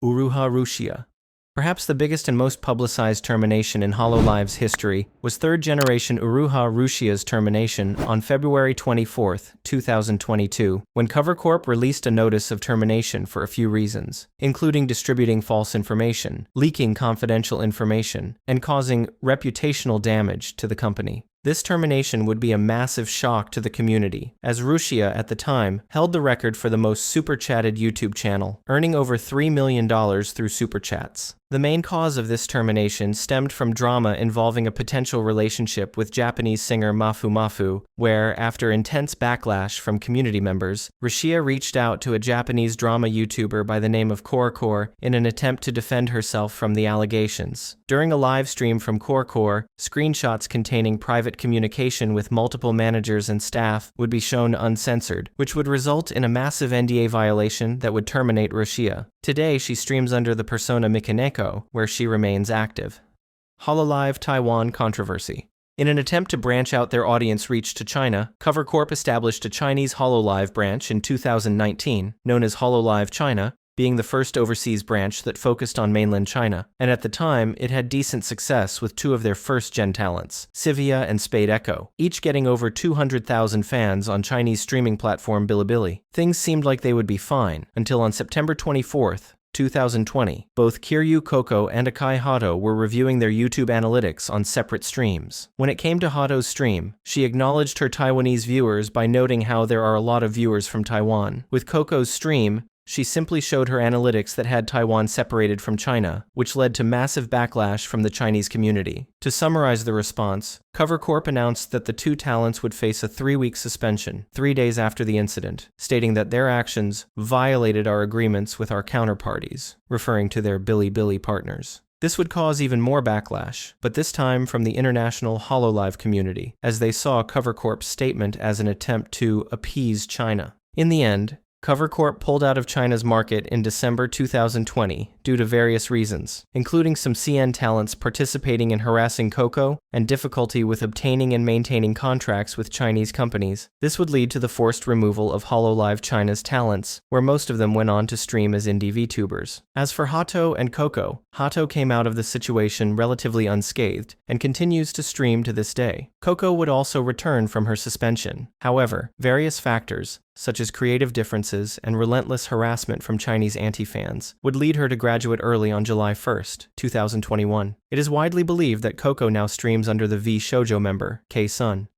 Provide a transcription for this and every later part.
Uruha Rusia. Perhaps the biggest and most publicized termination in Hololive's history was third-generation Uruha Rusia's termination on February 24, 2022, when Cover Corp released a notice of termination for a few reasons, including distributing false information, leaking confidential information, and causing reputational damage to the company. This termination would be a massive shock to the community, as Rusia at the time held the record for the most super-chatted YouTube channel, earning over $3 million through super chats. The main cause of this termination stemmed from drama involving a potential relationship with Japanese singer Mafu Mafu, where, after intense backlash from community members, Rusia reached out to a Japanese drama YouTuber by the name of Korkor in an attempt to defend herself from the allegations. During a live stream from Korkor, screenshots containing private communication with multiple managers and staff would be shown uncensored, which would result in a massive NDA violation that would terminate Rusia. Today, she streams under the persona Mikaneko, where she remains active. Hololive Taiwan controversy. In an attempt to branch out their audience reach to China, Cover Corp established a Chinese Hololive branch in 2019, known as Hololive China, being the first overseas branch that focused on mainland China, and at the time, it had decent success with two of their first-gen talents, Sivia and Spade Echo, each getting over 200,000 fans on Chinese streaming platform Bilibili. Things seemed like they would be fine, until on September 24, 2020, both Kiryu Coco and Akai Hato were reviewing their YouTube analytics on separate streams. When it came to Hato's stream, she acknowledged her Taiwanese viewers by noting how there are a lot of viewers from Taiwan. With Coco's stream, she simply showed her analytics that had Taiwan separated from China, which led to massive backlash from the Chinese community. To summarize the response, Cover Corp announced that the two talents would face a 3-week suspension, 3 days after the incident, stating that their actions violated our agreements with our counterparties, referring to their Bilibili partners. This would cause even more backlash, but this time from the international Hololive community, as they saw Cover Corp's statement as an attempt to appease China. In the end, Cover Corp pulled out of China's market in December 2020 due to various reasons, including some CN talents participating in harassing Coco and difficulty with obtaining and maintaining contracts with Chinese companies. This would lead to the forced removal of Hololive China's talents, where most of them went on to stream as indie VTubers. As for Hato and Coco, Hato came out of the situation relatively unscathed and continues to stream to this day. Coco would also return from her suspension. However, various factors, such as creative differences and relentless harassment from Chinese anti-fans, would lead her to graduate early on July 1, 2021. It is widely believed that Coco now streams under the V Shoujo member, K-Sun.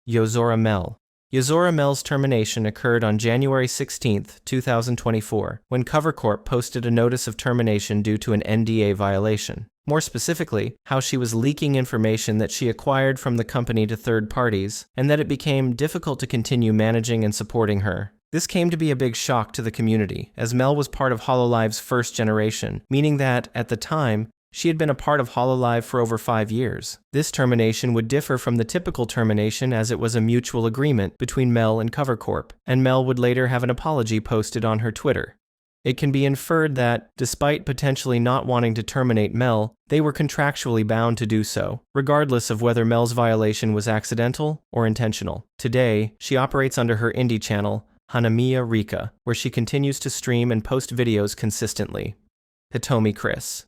Yozora Mel. Yozora Mel's termination occurred on January 16, 2024, when Cover Corp posted a notice of termination due to an NDA violation. More specifically, how she was leaking information that she acquired from the company to third parties, and that it became difficult to continue managing and supporting her. This came to be a big shock to the community, as Mel was part of Hololive's first generation, meaning that, at the time, she had been a part of Hololive for over 5 years. This termination would differ from the typical termination as it was a mutual agreement between Mel and Cover Corp, and Mel would later have an apology posted on her Twitter. It can be inferred that, despite potentially not wanting to terminate Mel, they were contractually bound to do so, regardless of whether Mel's violation was accidental or intentional. Today, she operates under her indie channel, Hanamiya Rika, where she continues to stream and post videos consistently. Hitomi Chris.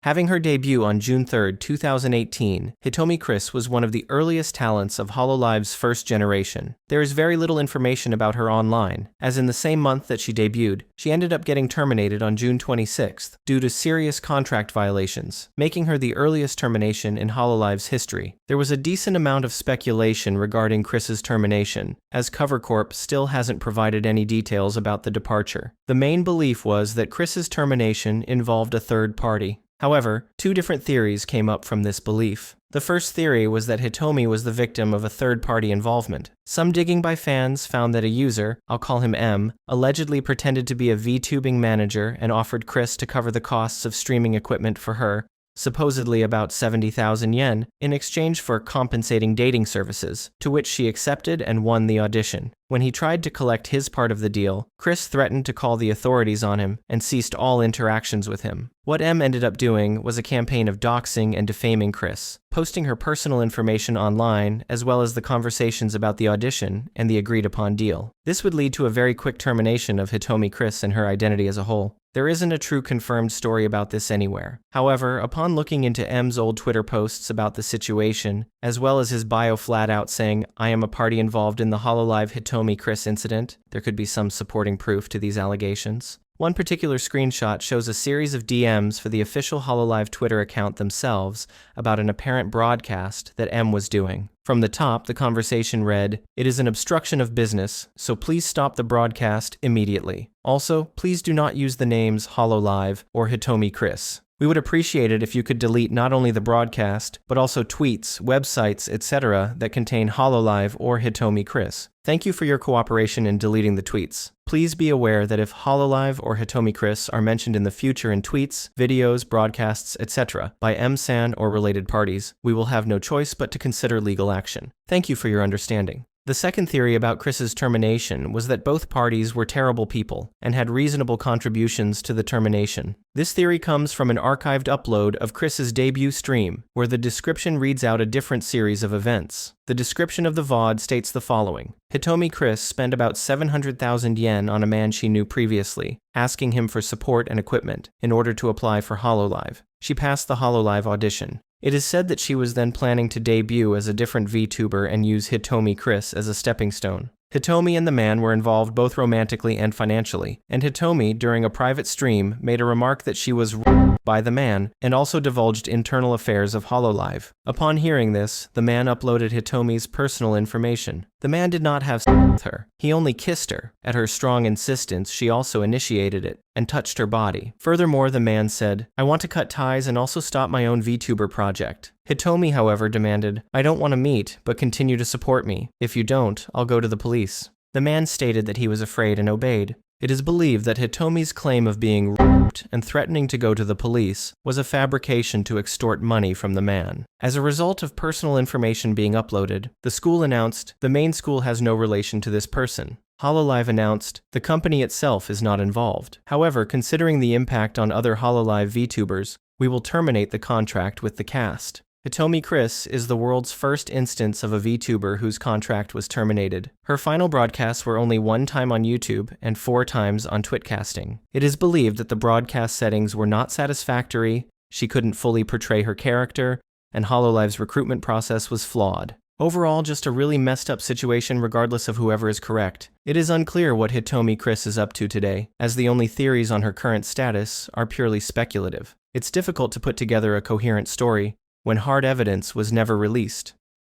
Having her debut on June 3, 2018, Hitomi Chris was one of the earliest talents of Hololive's first generation. There is very little information about her online, as in the same month that she debuted, she ended up getting terminated on June 26 due to serious contract violations, making her the earliest termination in Hololive's history. There was a decent amount of speculation regarding Chris's termination, as Cover Corp still hasn't provided any details about the departure. The main belief was that Chris's termination involved a third party. However, 2 different theories came up from this belief. The first theory was that Hitomi was the victim of a third-party involvement. Some digging by fans found that a user, I'll call him M, allegedly pretended to be a VTubing manager and offered Chris to cover the costs of streaming equipment for her, supposedly about 70,000 yen, in exchange for compensating dating services, to which she accepted and won the audition. When he tried to collect his part of the deal, Chris threatened to call the authorities on him and ceased all interactions with him. What M ended up doing was a campaign of doxing and defaming Chris, posting her personal information online as well as the conversations about the audition and the agreed-upon deal. This would lead to a very quick termination of Hitomi Chris and her identity as a whole. There isn't a true confirmed story about this anywhere. However, upon looking into M's old Twitter posts about the situation, as well as his bio flat out saying, "I am a party involved in the Hololive Hitomi Chris incident," there could be some supporting proof to these allegations. One particular screenshot shows a series of DMs for the official Hololive Twitter account themselves about an apparent broadcast that M was doing. From the top, the conversation read, "It is an obstruction of business, so please stop the broadcast immediately. Also, please do not use the names Hololive or Hitomi Chris. We would appreciate it if you could delete not only the broadcast, but also tweets, websites, etc. that contain Hololive or Hitomi Chris. Thank you for your cooperation in deleting the tweets. Please be aware that if Hololive or Hitomi Chris are mentioned in the future in tweets, videos, broadcasts, etc. by M-san or related parties, we will have no choice but to consider legal action. Thank you for your understanding." The second theory about Chris's termination was that both parties were terrible people and had reasonable contributions to the termination. This theory comes from an archived upload of Chris's debut stream, where the description reads out a different series of events. The description of the VOD states the following: Hitomi Chris spent about 700,000 yen on a man she knew previously, asking him for support and equipment in order to apply for Hololive. She passed the Hololive audition. It is said that she was then planning to debut as a different VTuber and use Hitomi Chris as a stepping stone. Hitomi and the man were involved both romantically and financially, and Hitomi, during a private stream, made a remark that she was by the man, and also divulged internal affairs of Hololive. Upon hearing this, the man uploaded Hitomi's personal information. The man did not have sex with her. He only kissed her. At her strong insistence, she also initiated it and touched her body. Furthermore, the man said, "I want to cut ties and also stop my own VTuber project." Hitomi, however, demanded, "I don't want to meet, but continue to support me. If you don't, I'll go to the police." The man stated that he was afraid and obeyed. It is believed that Hitomi's claim of being raped and threatening to go to the police was a fabrication to extort money from the man. As a result of personal information being uploaded, the school announced, "The main school has no relation to this person." Hololive announced, "The company itself is not involved. However, considering the impact on other Hololive VTubers, we will terminate the contract with the cast." Hitomi Chris is the world's first instance of a VTuber whose contract was terminated. Her final broadcasts were only 1 time on YouTube and 4 times on Twitcasting. It is believed that the broadcast settings were not satisfactory, she couldn't fully portray her character, and Hololive's recruitment process was flawed. Overall, just a really messed up situation regardless of whoever is correct. It is unclear what Hitomi Chris is up to today, as the only theories on her current status are purely speculative. It's difficult to put together a coherent story when hard evidence was never released.